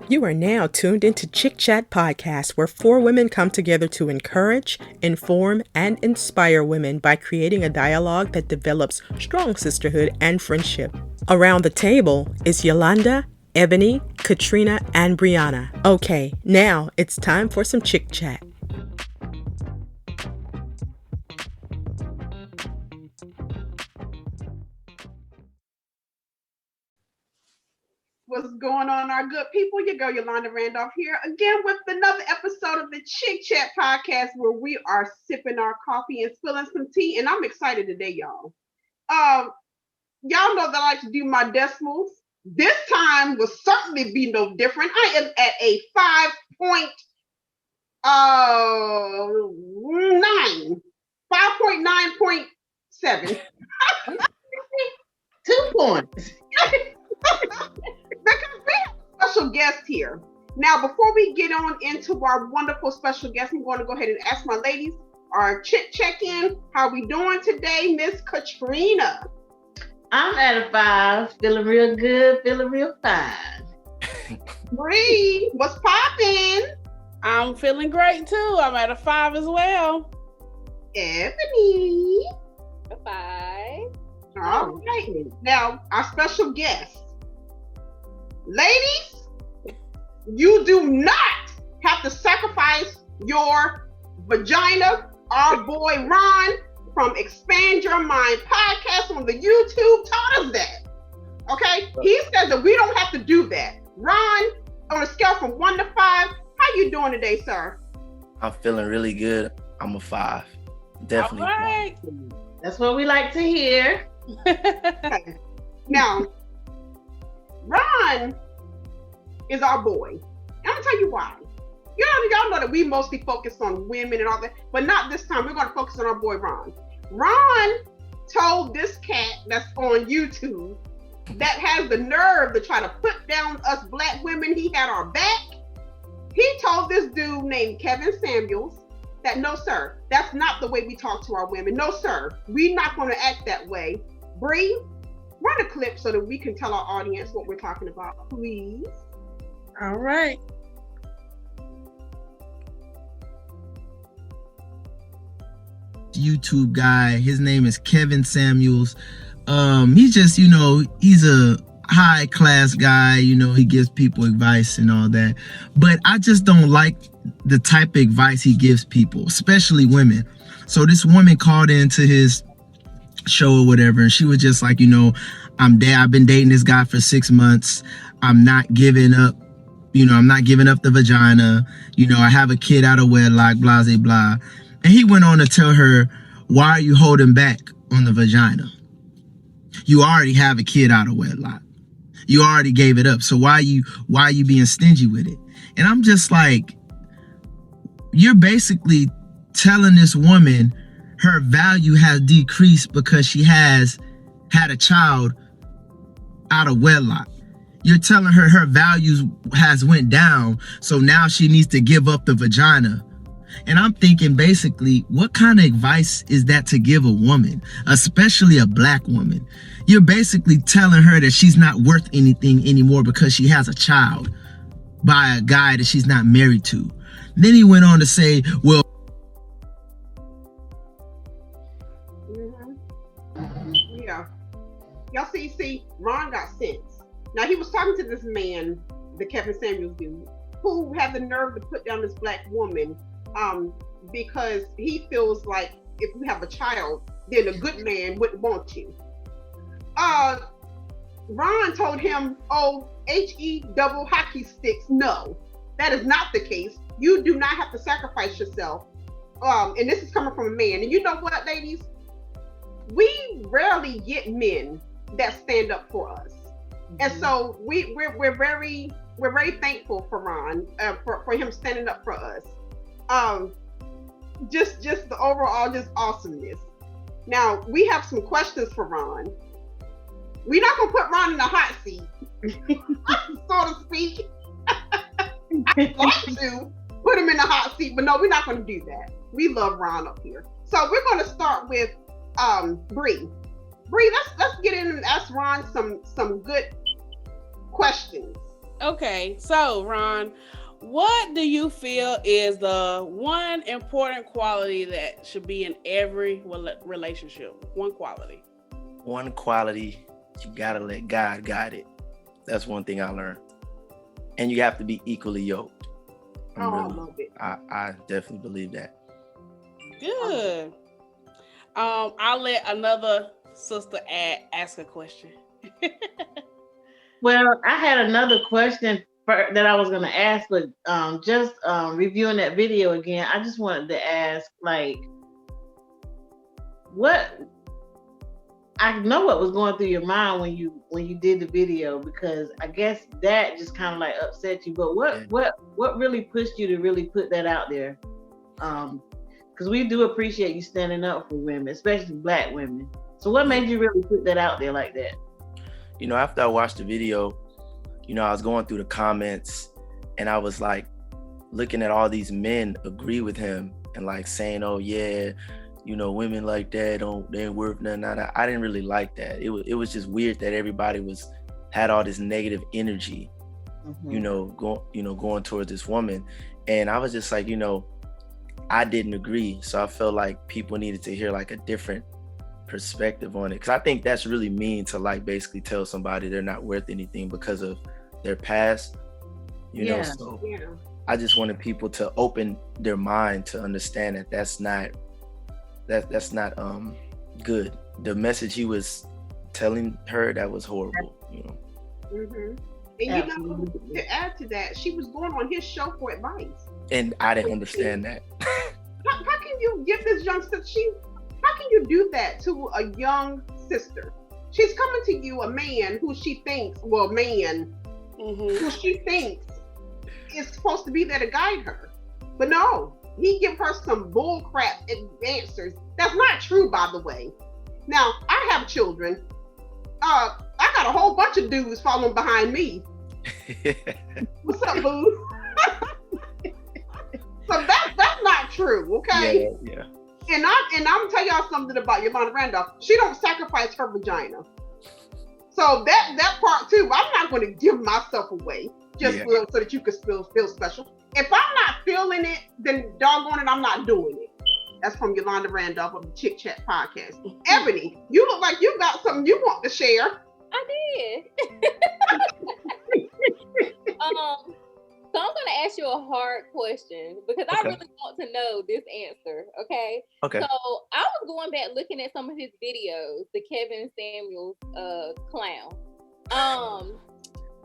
You are now tuned into ChiChat Podcast, where four women come together to encourage, inform, and inspire women by creating a dialogue that develops strong sisterhood and friendship. Around the table is Yolanda, Ebony, Katrina, and Breonna. Okay, now it's time for some ChiChat. What's going on, our good people? Your girl Yolanda Randolph here again with another episode of the ChiChat Podcast, where we are sipping our coffee and spilling some tea. And I'm excited today, y'all. Y'all know that I like to do my decimals. This time will certainly be no different. I am at a 5.9.7. 2 points. Because we have a special guest here. Now, before we get on into our wonderful special guest, I'm going to go ahead and ask my ladies our check-in. How we doing today, Miss Katrina? I'm at a 5, feeling real good, feeling real fine. Bree, what's poppin'? I'm feeling great too. I'm at a 5 as well. Ebony. A 5. All right. Now, our special guest. Ladies, you do not have to sacrifice your vagina. Our boy Ron from Expand Your Mind podcast on the YouTube taught us that. Okay? He said that we don't have to do that. Ron, on a scale from 1 to 5, how you doing today, sir? I'm feeling really good. I'm a 5. Definitely. All right. That's what we like to hear. Okay. Now, Ron is our boy. And I'm gonna tell you why. Y'all know that we mostly focus on women and all that, but not this time. We're gonna focus on our boy Ron. Ron told this cat that's on YouTube that has the nerve to try to put down us black women. He had our back. He told this dude named Kevin Samuels that no, sir, that's not the way we talk to our women. No, sir, we're not gonna act that way. Bree, run a clip so that we can tell our audience what we're talking about, please. All right. YouTube guy, his name is Kevin Samuels. He's just, he's a high class guy, he gives people advice and all that. But I just don't like the type of advice he gives people, especially women. So this woman called into his show or whatever, and she was just like, I've been dating this guy for 6 months. I'm not giving up, I'm not giving up the vagina. I have a kid out of wedlock, blah, blah, blah. And he went on to tell her, why are you holding back on the vagina? You already have a kid out of wedlock. You already gave it up. So why are you being stingy with it? And I'm just like, you're basically telling this woman her value has decreased because she has had a child out of wedlock. You're telling her her values has went down, so now she needs to give up the vagina. And I'm thinking, basically, what kind of advice is that to give a woman, especially a black woman? You're basically telling her that she's not worth anything anymore because she has a child by a guy that she's not married to. Then he went on to say, well, yeah. Y'all see, Ron got sense. Now, he was talking to this man, the Kevin Samuels dude, who had the nerve to put down this black woman because he feels like if you have a child, then a good man wouldn't want you. Ron told him, HE double hockey sticks. No, that is not the case. You do not have to sacrifice yourself. And this is coming from a man. And you know what, ladies? We rarely get men that stand up for us. And so we're very thankful for Ron, for him standing up for us. Just the overall just awesomeness. Now we have some questions for Ron. We're not gonna put Ron in the hot seat, so to speak. I'd like to put him in the hot seat, but no, we're not gonna do that. We love Ron up here. So we're gonna start with Bree. Bree, let's get in and ask Ron some good questions. Okay, so Ron, what do you feel is the one important quality that should be in every relationship? One quality. One quality, you gotta let God guide it. That's one thing I learned. And you have to be equally yoked. I love it. I definitely believe that. Good. I'll let another sister ask a question. Well, I had another question that I was going to ask, but just reviewing that video again, I just wanted to ask, like, I know what was going through your mind when you did the video, because I guess that just kind of like upset you. But what really pushed you to really put that out there? Because we do appreciate you standing up for women, especially Black women. So what made you really put that out there like that? You know, after I watched the video, you know, I was going through the comments and I was like looking at all these men agree with him and like saying, oh yeah, you know, women like that they ain't worth nothing. I didn't really like that. It was just weird that everybody had all this negative energy, you know, going towards this woman. And I was just like, you know, I didn't agree. So I felt like people needed to hear like a different perspective on it, because I think that's really mean to like basically tell somebody they're not worth anything because of their past, you know. So I just wanted people to open their mind to understand that that's not good. The message he was telling her, that was horrible, you know. And you know, to add to that, she was going on his show for advice, and I didn't understand that. How can you give this young sister? How can you do that to a young sister? She's coming to you, a man who she thinks, who she thinks is supposed to be there to guide her. But no, he give her some bull crap answers. That's not true, by the way. Now, I have children. I got a whole bunch of dudes following behind me. What's up, boo? So that's not true, okay? Yeah. And I'm gonna tell y'all something about Yolanda Randolph. She don't sacrifice her vagina. So that part too, I'm not going to give myself away just so that you can feel special. If I'm not feeling it, then doggone it, I'm not doing it. That's from Yolanda Randolph of the ChiChat Podcast. Ebony, you look like you got something you want to share. I did. So I'm going to ask you a hard question because I really want to know this answer, okay? Okay. So I was going back looking at some of his videos, the Kevin Samuels clown.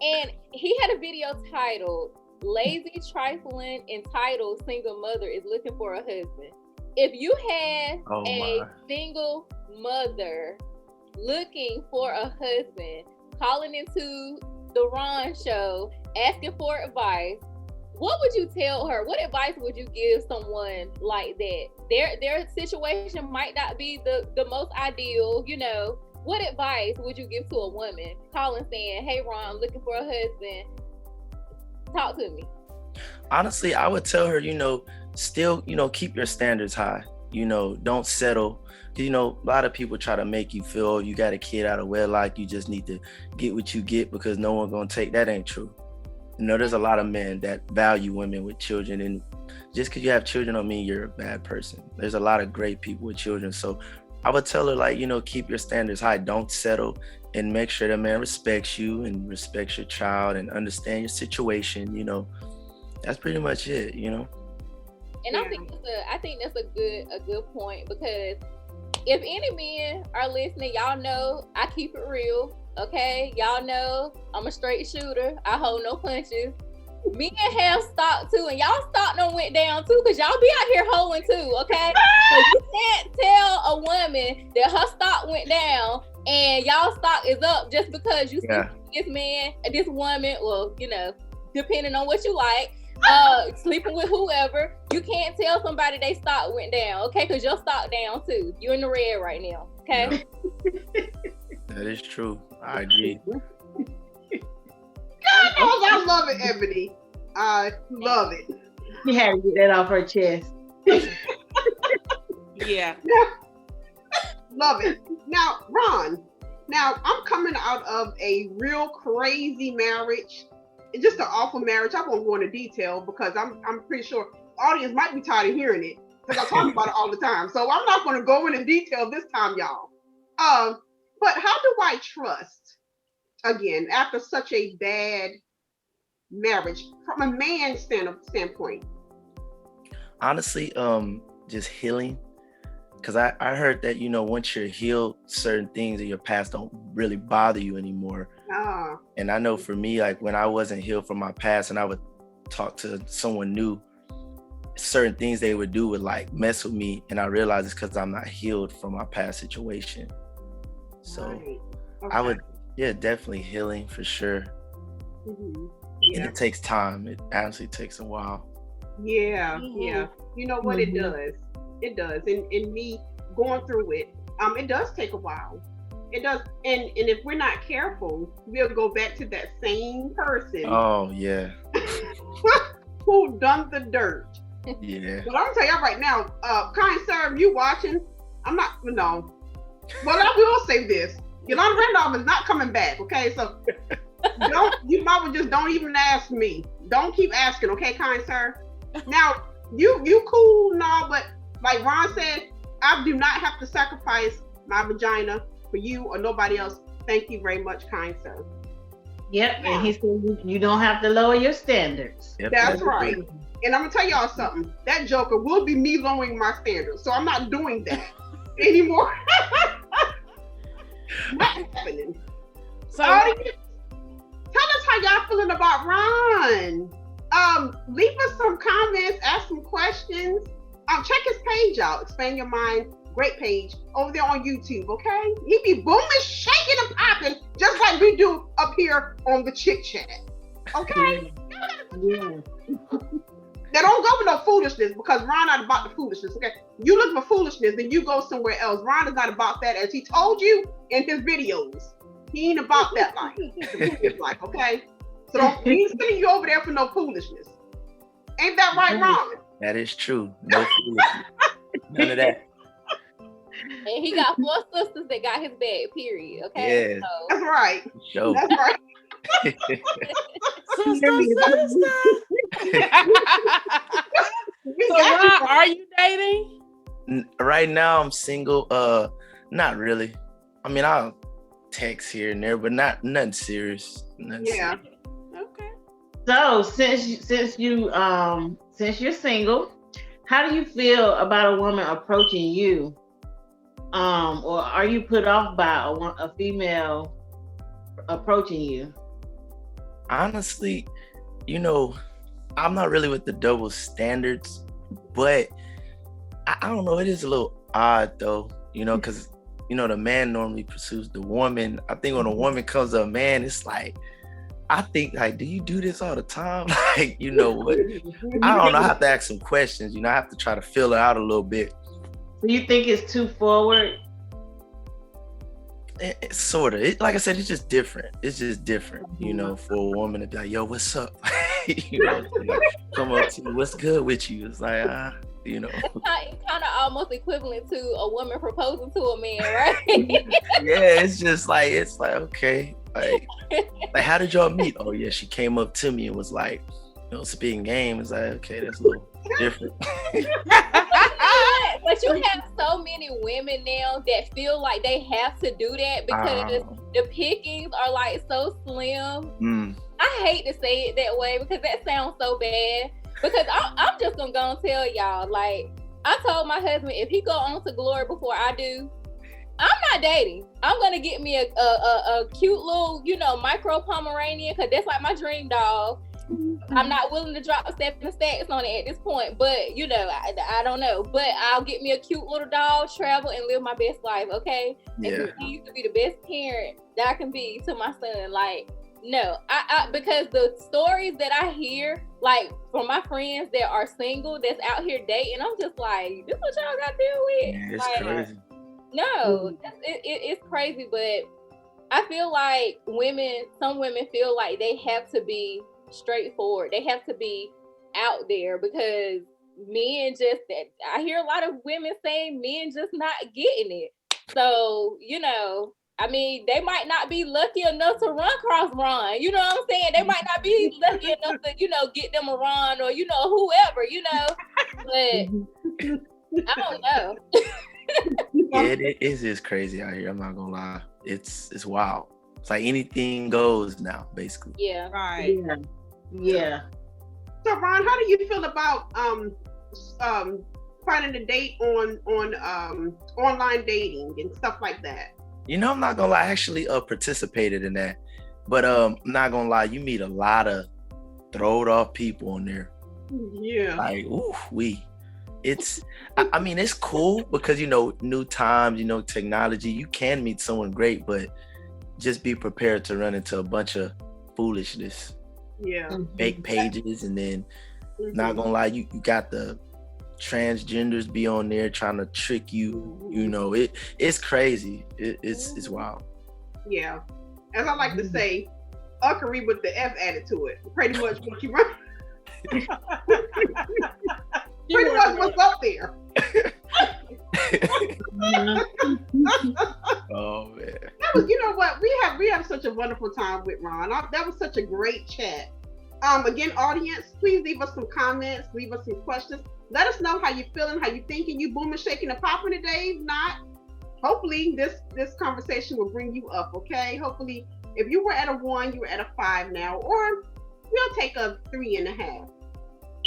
And he had a video titled, Lazy, Trifling, Entitled Single Mother is Looking for a Husband. If you had a single mother looking for a husband, calling into the Ron Show, asking for advice, what would you tell her? What advice would you give someone like that? Their situation might not be the most ideal, you know. What advice would you give to a woman calling saying, hey Ron, I'm looking for a husband, talk to me? Honestly, I would tell her, you know, still, you know, keep your standards high. You know, don't settle. You know, a lot of people try to make you feel you got a kid out of wedlock, you just need to get what you get because no one's gonna take. That ain't true. You know, there's a lot of men that value women with children, and just because you have children don't mean you're a bad person. There's a lot of great people with children. So I would tell her, like, you know, keep your standards high, don't settle, and make sure the man respects you and respects your child and understand your situation. You know, that's pretty much it, you know. And I think that's a good point, because if any men are listening, y'all know I keep it real, okay? Y'all know I'm a straight shooter. I hold no punches. Men have stock too, and y'all stock done went down too, because y'all be out here holding too, okay? So you can't tell a woman that her stock went down and y'all stock is up just because you see this man, this woman, well, you know, depending on what you like, sleeping with whoever. You can't tell somebody they stock went down, okay? Because your stock down too. You're in the red right now, okay? That is true. I agree. God knows I love it, Ebony. I love it. She had to get that off her chest. Yeah. Love it. Now, Ron, I'm coming out of a real crazy marriage. it's just an awful marriage. I won't go into detail because I'm pretty sure the audience might be tired of hearing it because I talk about it all the time. So I'm not going to go into detail this time, y'all. But how do I trust again after such a bad marriage from a man's standpoint? Honestly, just healing. Because I heard that, once you're healed, certain things in your past don't really bother you anymore. And I know for me, like when I wasn't healed from my past and I would talk to someone new, certain things they would do would like mess with me. And I realized it's because I'm not healed from my past situation. So Right. I Okay. would, definitely healing for sure. Mhm. And Yeah. it takes time. It honestly takes a while. Yeah. Yeah. You know what it Mhm. does? It does. And me going through it, it does take a while. It does. And if we're not careful, we'll go back to that same person Oh, yeah. who done the dirt. Yeah. But I'm gonna tell y'all right now, kind sir, if you watching, I'm not no. Well, I will say this. Yolanda Randolph is not coming back, okay? So you mama just don't even ask me. Don't keep asking, okay, kind sir? Now, you cool and all, but like Ron said, I do not have to sacrifice my vagina for you or nobody else. Thank you very much, kind sir. Yep, Yeah. and he said you don't have to lower your standards. Yep, That's right. And I'm gonna tell y'all something. That joker will be me lowering my standards. So I'm not doing that anymore. Not happening. So Audience, tell us how y'all feeling about Ron. Leave us some comments, ask some questions. Check his page out, Expand Your Mind, great page over there on YouTube, okay? He be booming, shaking, and popping, just like we do up here on the Chick Chat. Okay? Yeah. Now don't go with no foolishness because Ron not about the foolishness, okay? You look for foolishness, then you go somewhere else. Ron is not about that, as he told you in his videos. He ain't about that life. His life, okay? So don't, he ain't sending you over there for no foolishness. Ain't that right, Ron? That is true. No foolishness. None of that. And he got 4 sisters that got his back, period. Okay. Yeah. So, That's right. Show. That's right. sister. We So got you. Ron, are you dating? Right now I'm single. Not really. I mean, I'll text here and there, but nothing serious. Nothing Yeah. serious. Okay. So since you're single, how do you feel about a woman approaching you? Or are you put off by a female approaching you? Honestly, I'm not really with the double standards, but I don't know. It is a little odd though, because the man normally pursues the woman. I think when a woman comes to a man, it's like, I think like, do you do this all the time? Like, what? I don't know. I have to ask some questions. I have to try to fill it out a little bit. Do you think it's too forward? It's sort of. Like I said, it's just different. It's just different, for a woman to be like, yo, what's up? Come up to me, what's good with you? It's like, it's kind of almost equivalent to a woman proposing to a man, right? Yeah, it's just like, okay. Like how did y'all meet? Oh yeah, she came up to me and was like, speaking game. It's like, okay, that's a little different. But you have so many women now that feel like they have to do that because the pickings are like so slim. I hate to say it that way because that sounds so bad. Because I'm just gonna go and tell y'all, like, I told my husband if he go on to glory before I do, I'm not dating. I'm gonna get me a cute little, micro Pomeranian because that's like my dream dog. I'm not willing to drop 7 stacks on it at this point, but I don't know. But I'll get me a cute little dog, travel, and live my best life, okay? Yeah. And continue to be the best parent that I can be to my son. Like, no, I because the stories that I hear, like from my friends that are single, that's out here dating, I'm just like, this what y'all got to deal with? Yeah, it's like, crazy. No, it's crazy, but I feel like some women feel like they have to be straightforward. They have to be out there because I hear a lot of women saying men just not getting it. So, I mean, they might not be lucky enough to run across Ron. You know what I'm saying? They might not be lucky enough to, get them a Ron or, whoever, But I don't know. It is just crazy out here. I'm not gonna lie. It's wild. It's like anything goes now, basically. Yeah. Right. Yeah. So Ron, how do you feel about finding a date on online dating and stuff like that? I'm not gonna lie, I actually participated in that. But I'm not gonna lie, you meet a lot of throwed off people on there. Yeah. Like, I mean, it's cool because, new times, technology, you can meet someone great, but just be prepared to run into a bunch of foolishness. Yeah. Fake pages, and then not gonna lie, you got the transgenders be on there trying to trick you. It's crazy. It's wild. Yeah. As I like to say, uckery with the F added to it. Pretty much what you run. Pretty much what's up there. Oh man. That was, what? We have such a wonderful time with Ron. That was such a great chat. Again, audience, please leave us some comments, leave us some questions. Let us know how you're feeling, how you're thinking. You booming, shaking, and popping today? If not, hopefully this conversation will bring you up, okay? Hopefully, if you were at a 1, you're at a 5 now, or we'll take a 3.5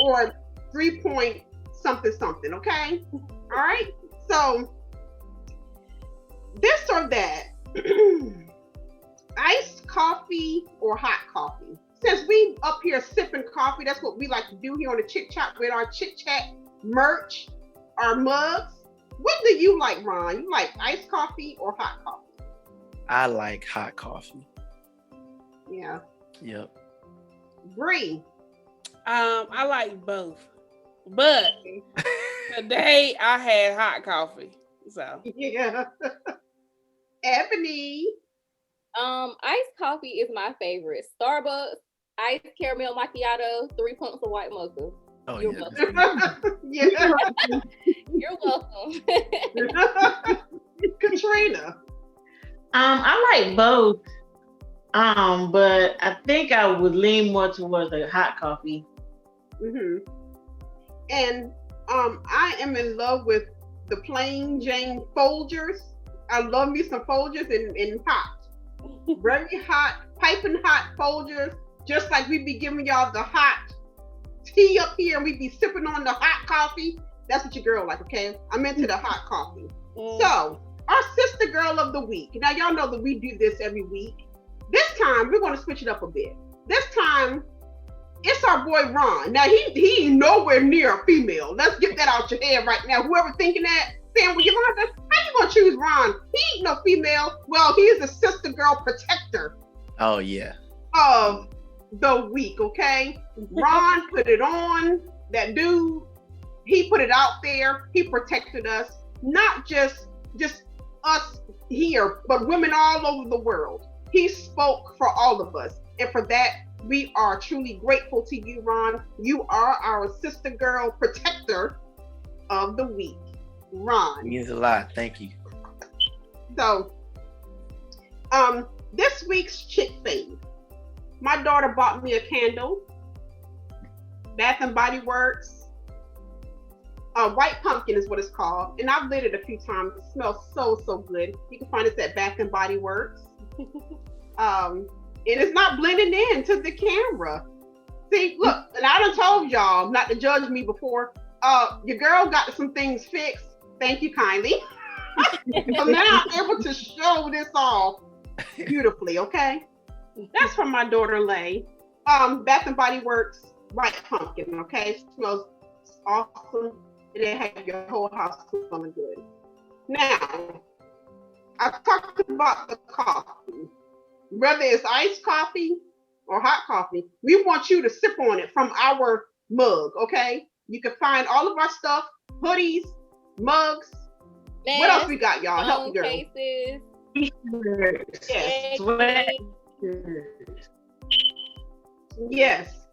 or 3 point something, okay? All right? So, this or that, iced coffee or hot coffee? Since we up here sipping coffee, that's what we like to do here on the ChiChat with our ChiChat merch, our mugs. What do you like, Ron? You like iced coffee or hot coffee? I like hot coffee. Yeah. Yep. Bree. I like both, but today I had hot coffee. So yeah. Ebony. Iced coffee is my favorite. Starbucks, iced caramel macchiato, 3 pumps of white mocha. Oh, You're yeah. welcome. Yeah. You're welcome. Katrina. I like both. But I think I would lean more towards the hot coffee. Mm-hmm. And I am in love with the plain Jane Folgers. I love me some Folgers in hot. Very hot, piping hot Folgers. Just like we be giving y'all the hot tea up here and we be sipping on the hot coffee. That's what your girl like, okay? I'm into the hot coffee. So, our sister girl of the week. Now, y'all know that we do this every week. This time, we're going to switch it up a bit. This time, it's our boy Ron. Now, he ain't nowhere near a female. Let's get that out your head right now. Whoever thinking that, saying, well, Yolanda, how you going to choose Ron? He ain't no female. Well, he is a sister girl protector. Oh, yeah. Of the week, okay? Ron put it on. That dude, he put it out there. He protected us. Not just us here, but women all over the world. He spoke for all of us. And for that, we are truly grateful to you, Ron. You are our sister girl protector of the week. Ron. It means a lot. Thank you. So, this week's chick fave. My daughter bought me a candle. Bath and Body Works. White pumpkin is what it's called. And I've lit it a few times. It smells so good. You can find it at Bath and Body Works. And it's not blending in to the camera. See, look, and I done told y'all not to judge me before. Your girl got some things fixed. Thank you kindly. So now I'm able to show this off beautifully, okay? That's from my daughter Lay. Bath and Body Works White Pumpkin, okay? It smells awesome. And it has your whole house smelling good. Now, I talked about the coffee. Whether it's iced coffee or hot coffee, we want you to sip on it from our mug, okay? You can find all of our stuff, hoodies, mugs. Man, what else we got, y'all? Help me, girl. Cases. Yes. Yes.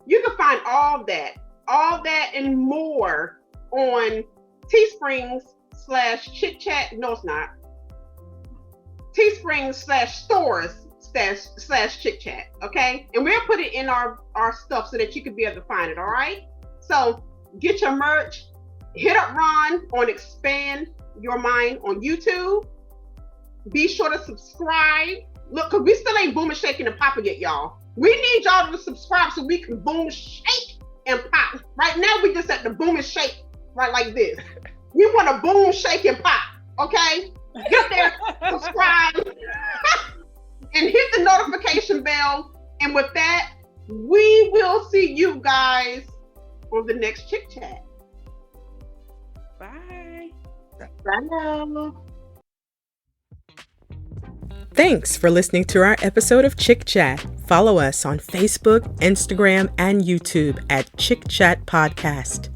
You can find all that and more on Teesprings /ChiChat. No, it's not. Teespring/stores/ChiChat, okay? And we'll put it in our stuff so that you can be able to find it, all right? So get your merch. Hit up Ron on Expand Your Mind on YouTube. Be sure to subscribe. Look, because we still ain't booming, shaking, and popping yet, y'all. We need y'all to subscribe so we can boom, shake, and pop. Right now, we just at the boom and shake, right like this. We want to boom, shake, and pop, okay? Get there, subscribe, and hit the notification bell. And with that, we will see you guys on the next Chick Chat. Bye. Bye. Thanks for listening to our episode of Chick Chat. Follow us on Facebook, Instagram, and YouTube at ChiChat Podcast.